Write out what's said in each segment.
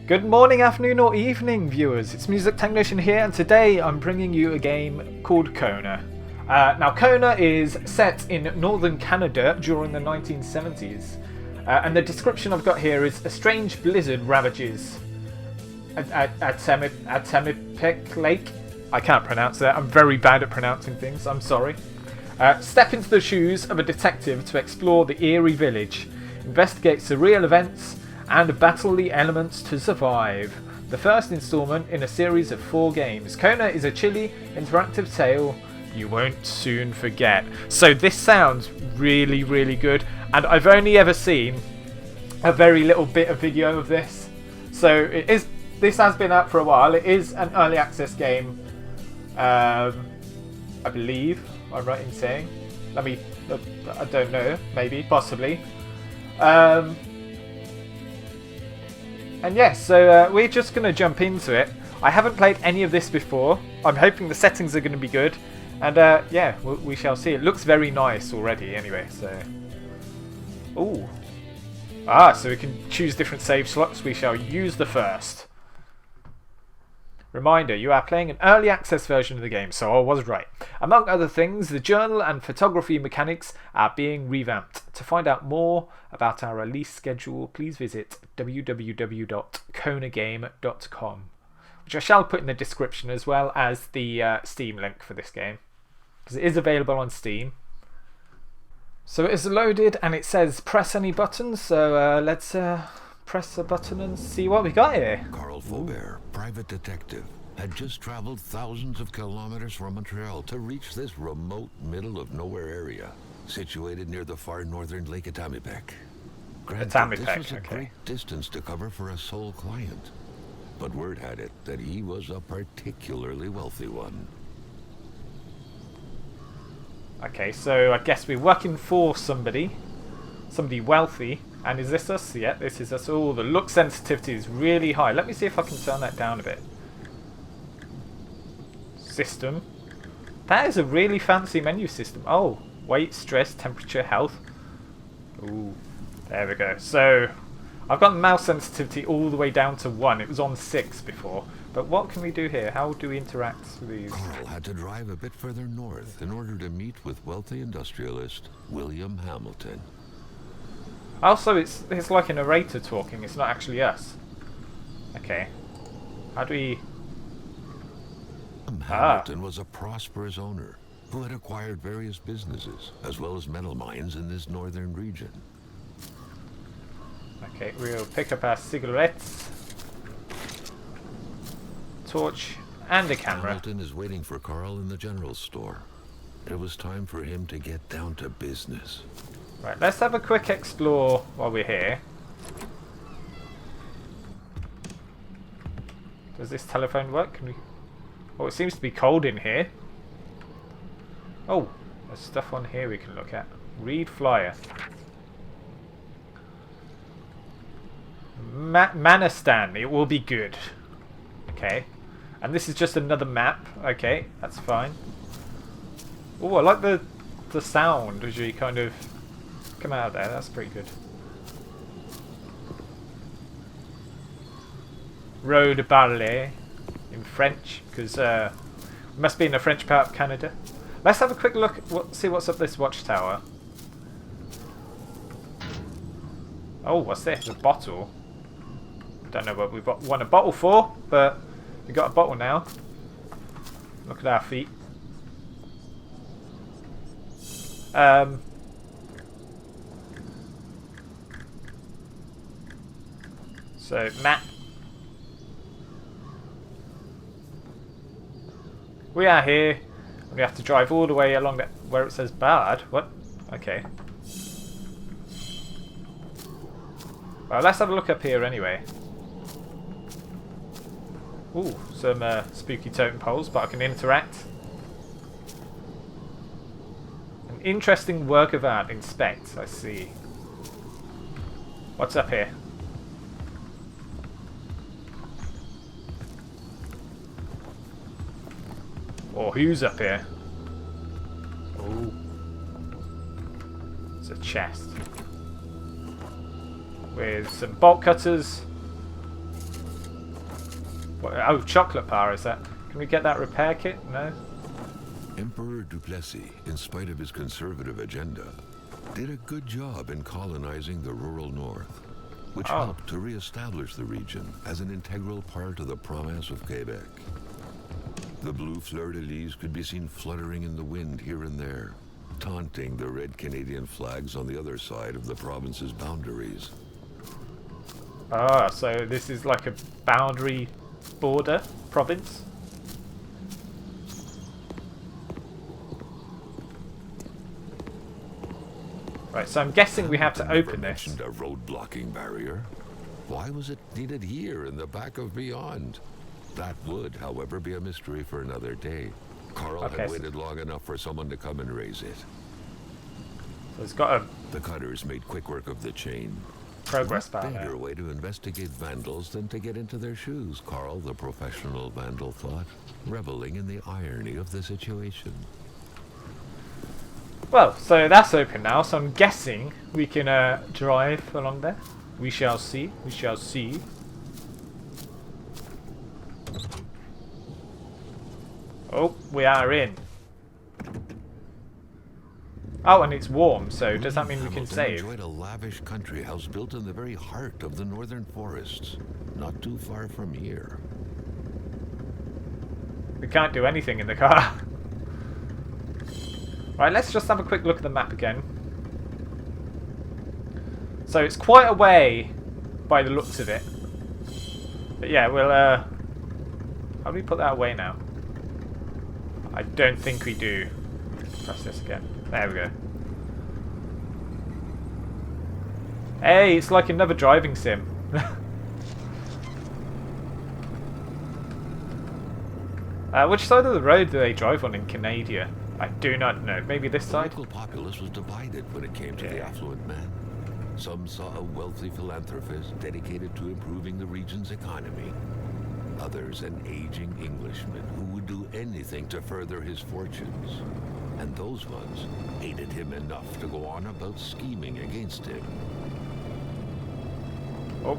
Good morning, afternoon or evening viewers, it's MusicTechnician here, and today I'm bringing you a game called Kona. Now Kona is set in northern Canada during the 1970s, and the description I've got here is a strange blizzard ravages Atamipek Lake. I can't pronounce that, I'm very bad at pronouncing things, I'm sorry. Step into the shoes of a detective to explore the eerie village, investigate surreal events, and battle the elements to survive. The first installment in a series of 4 games. Kona is a chilly, interactive tale you won't soon forget. So this sounds really, really good, and I've only ever seen a very little bit of video of this. So this has been out for a while. It is an early access game, I believe I'm right in saying. I don't know, maybe, possibly. And yeah, so we're just going to jump into it. I haven't played any of this before. I'm hoping the settings are going to be good. And yeah, we shall see. It looks very nice already anyway, so... Ooh. So we can choose different save slots. We shall use the first. Reminder, you are playing an early access version of the game, so I was right. Among other things, the journal and photography mechanics are being revamped. To find out more about our release schedule, please visit www.konagame.com, which I shall put in the description, as well as the Steam link for this game, because it is available on Steam. So it is loaded and it says press any button, so let's press a button and see what we got here. Carl Faubert, private detective, had just traveled thousands of kilometers from Montreal to reach this remote middle of nowhere area, situated near the far northern Lake Atamipek. Granted, this was a great distance to cover for a sole client, but word had it that he was a particularly wealthy one. Okay, so I guess we're working for somebody wealthy. And is this us? Yeah, this is us. Oh, the look sensitivity is really high. Let me see if I can turn that down a bit. System. That is a really fancy menu system. Oh, weight, stress, temperature, health. Ooh, there we go. So, I've got the mouse sensitivity all the way down to 1. It was on 6 before. But what can we do here? How do we interact with these? Carl had to drive a bit further north in order to meet with wealthy industrialist William Hamilton. Also, it's like a narrator talking. It's not actually us. Okay. How do we... Hamilton was a prosperous owner who had acquired various businesses, as well as metal mines in this northern region. Okay, we'll pick up our cigarettes, torch, and a camera. Hamilton is waiting for Carl in the general store. It was time for him to get down to business. Right, let's have a quick explore while we're here. Does this telephone work? Can we... Oh, it seems to be cold in here. Oh, there's stuff on here we can look at. Read flyer. Manistan, it will be good. Okay. And this is just another map. Okay, that's fine. Oh, I like the sound as you kind of come out of there. That's pretty good. Road Ballet in French, because it must be in the French part of Canada. Let's have a quick look. See what's up this watchtower. Oh, what's this? A bottle. Don't know what we want a bottle for, but we got a bottle now. Look at our feet. So, map. We are here. We have to drive all the way along that where it says Bard. What? Okay. Well, let's have a look up here anyway. Ooh, some spooky totem poles, but I can interact. An interesting work of art. Inspect. I see. What's up here? Or who's up here? Ooh. It's a chest. With some bolt cutters. What, oh, chocolate bar is that? Can we get that repair kit? No? Emperor Duplessis, in spite of his conservative agenda, did a good job in colonizing the rural north, which helped to re-establish the region as an integral part of the province of Quebec. The blue fleur-de-lis could be seen fluttering in the wind here and there, taunting the red Canadian flags on the other side of the province's boundaries. Ah, so this is like a boundary border province? Right, so I'm guessing we have to open this. Mentioned a road blocking barrier. Why was it needed here in the back of Beyond? That would, however, be a mystery for another day. Carl had waited long enough for someone to come and raise it. So it's got a... The cutters made quick work of the chain. Progress bar What there. better way to investigate vandals than to get into their shoes, Carl, the professional vandal, thought, reveling in the irony of the situation. Well, so that's open now, so I'm guessing we can drive along there. We shall see. We shall see. Oh, we are in. Oh, and it's warm, so does that mean we can save? Enjoyed a lavish country house built in the very heart of the northern forests, not too far from here. We can't do anything in the car. Right, let's just have a quick look at the map again. So it's quite a way by the looks of it. But yeah, we'll how do we put that away now? I don't think we do. Press this again. There we go. Hey, it's like another driving sim. Which side of the road do they drive on in Canada? I do not know. Maybe this side? The local populace was divided when it came to the affluent man. Some saw a wealthy philanthropist dedicated to improving the region's economy. Others an aging Englishman who would do anything to further his fortunes. And those ones hated him enough to go on about scheming against him. Oh,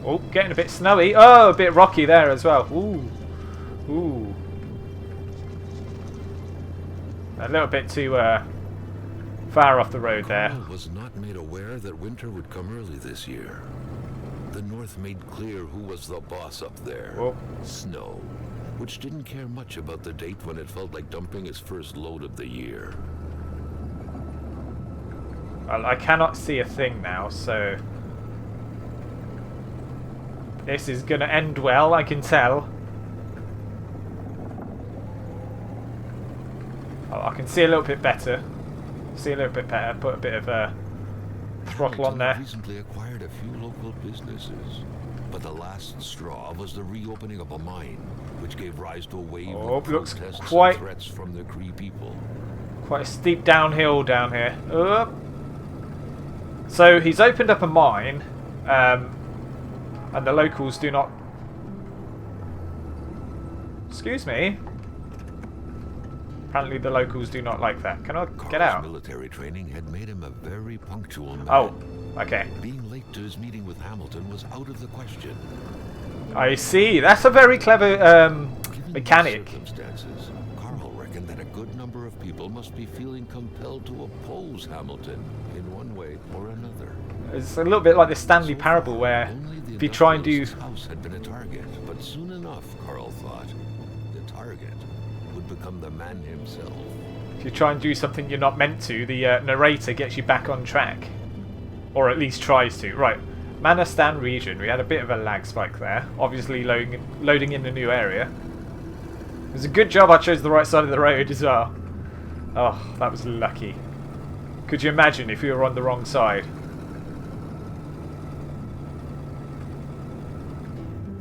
oh, getting a bit snowy. Oh, a bit rocky there as well. Ooh, ooh. A little bit too far off the road there. Carl was not made aware that winter would come early this year. The North made clear who was the boss up there. Oh. Snow, which didn't care much about the date when it felt like dumping its first load of the year. Well, I cannot see a thing now, so this is going to end well, I can tell. Oh, I can see a little bit better. See a little bit better. Put a bit of throttle on there. Recently acquired a few local businesses, but the last straw was the reopening of a mine, which gave rise to a wave of protests and threats from the Cree people. Quite a steep downhill down here. So he's opened up a mine, and the locals do not. Excuse me. Apparently the locals do not like that. Can I get out? Military training had made him a very punctual man. Oh, okay. Being late to his meeting with Hamilton was out of the question. I see. That's a very clever mechanic. Circumstances, Carl reckoned that a good number of people must be feeling compelled to oppose Hamilton in one way or another. It's a little bit like the Stanley Parable, where if you try and do. His house had been a target, but soon enough, Carl thought, the target would become the man himself. If you try and do something you're not meant to, the narrator gets you back on track. Or at least tries to. Right, Manistan region. We had a bit of a lag spike there. Obviously loading in the new area. It was a good job I chose the right side of the road as well. Oh, that was lucky. Could you imagine if you were on the wrong side?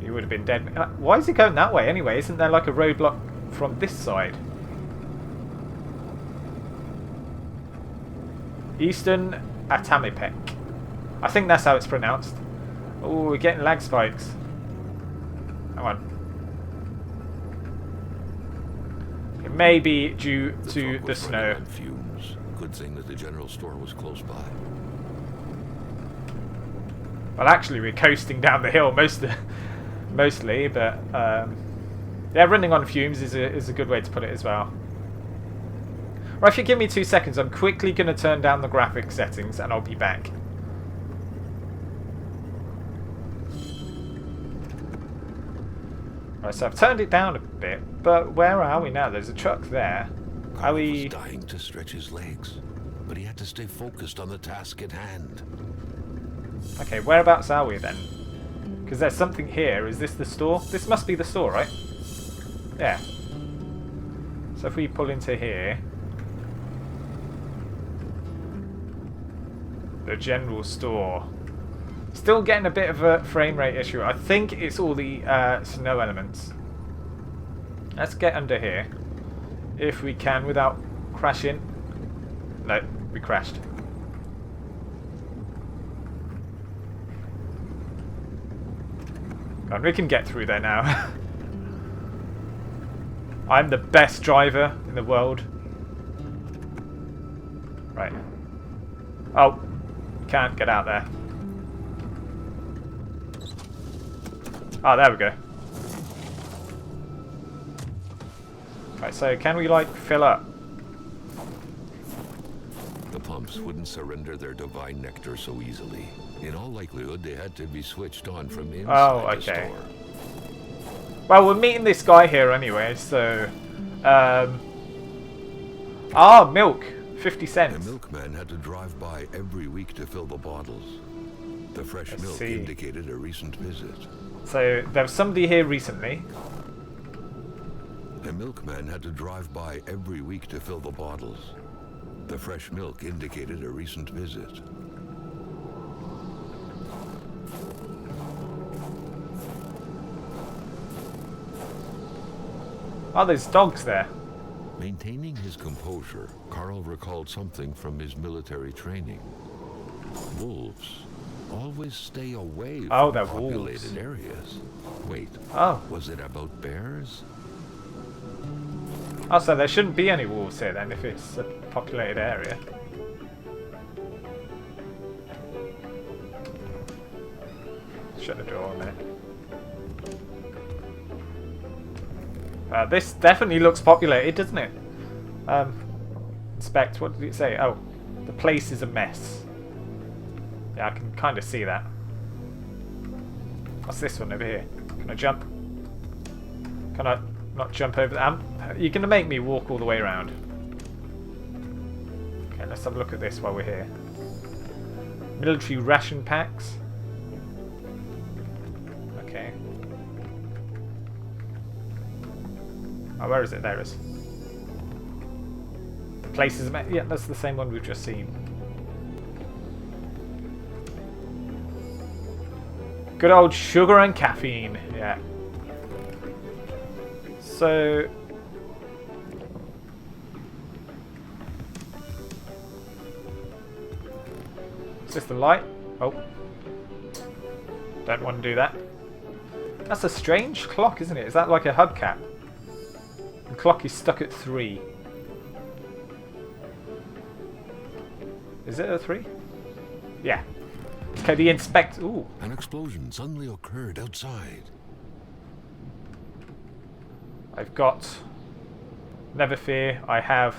You would have been dead. Why is it going that way anyway? Isn't there like a roadblock from this side? Eastern Atamipek. I think that's how it's pronounced. Oh, we're getting lag spikes. Hang on. It may be due to the snow. Fumes. Good thing that the general store was close by. Well, actually, we're coasting down the hill. Most mostly, but yeah, running on fumes is a good way to put it as well. Right, if you give me 2 seconds, I'm quickly going to turn down the graphics settings and I'll be back. Right, so I've turned it down a bit, but where are we now? There's a truck there. Are Carl we... was dying to stretch his legs, but he had to stay focused on the task at hand. Okay, whereabouts are we then? Because there's something here. Is this the store? This must be the store, right? Yeah. So if we pull into here... The general store. Still getting a bit of a frame rate issue. I think it's all the snow elements. Let's get under here. If we can without crashing. No, we crashed. God, we can get through there now. I'm the best driver in the world. Right. Oh, can't get out there. Oh, there we go. Right, so can we, like, fill up? The pumps wouldn't surrender their divine nectar so easily. In all likelihood, they had to be switched on from inside the store. Well, we're meeting this guy here anyway, so... Ah, milk! 50 cents. The milkman had to drive by every week to fill the bottles. The fresh milk indicated a recent visit. So, there was somebody here recently. The milkman had to drive by every week to fill the bottles. The fresh milk indicated a recent visit. Oh, there's dogs there. Maintaining his composure, Carl recalled something from his military training. Wolves always stay away from populated areas. Wait, was it about bears? Oh, so there shouldn't be any wolves here then if it's a populated area. Shut the door a minute. This definitely looks populated, doesn't it? Inspect, what did it say? Oh, the place is a mess. Yeah, I can kind of see that. What's this one over here? Can I jump? Can I not jump over that? You're going to make me walk all the way around. Okay, let's have a look at this while we're here. Military ration packs. Okay. Oh, where is it? There it is. The place is... Yeah, that's the same one we've just seen. Good old sugar and caffeine. Yeah. So... Is this the light? Oh. Don't want to do that. That's a strange clock, isn't it? Is that like a hubcap? The clock is stuck at 3. Is it a 3? Yeah. Okay, the inspect... Ooh. An explosion suddenly occurred outside. I've got... Never fear, I have...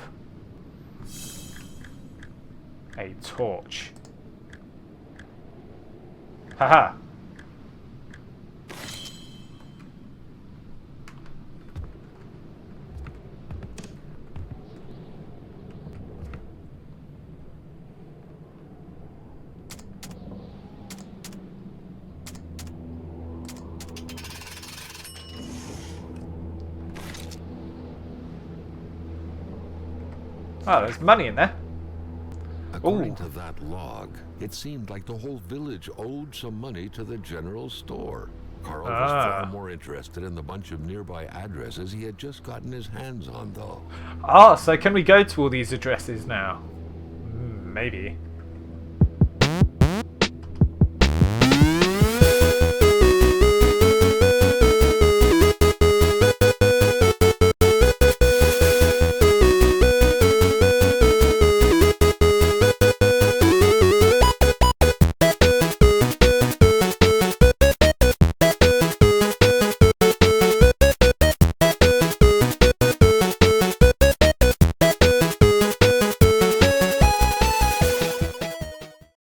a torch. Haha. Oh, there's money in there. According to that log, it seemed like the whole village owed some money to the general store. Carl was far more interested in the bunch of nearby addresses he had just gotten his hands on, though. Ah, so can we go to all these addresses now? Maybe.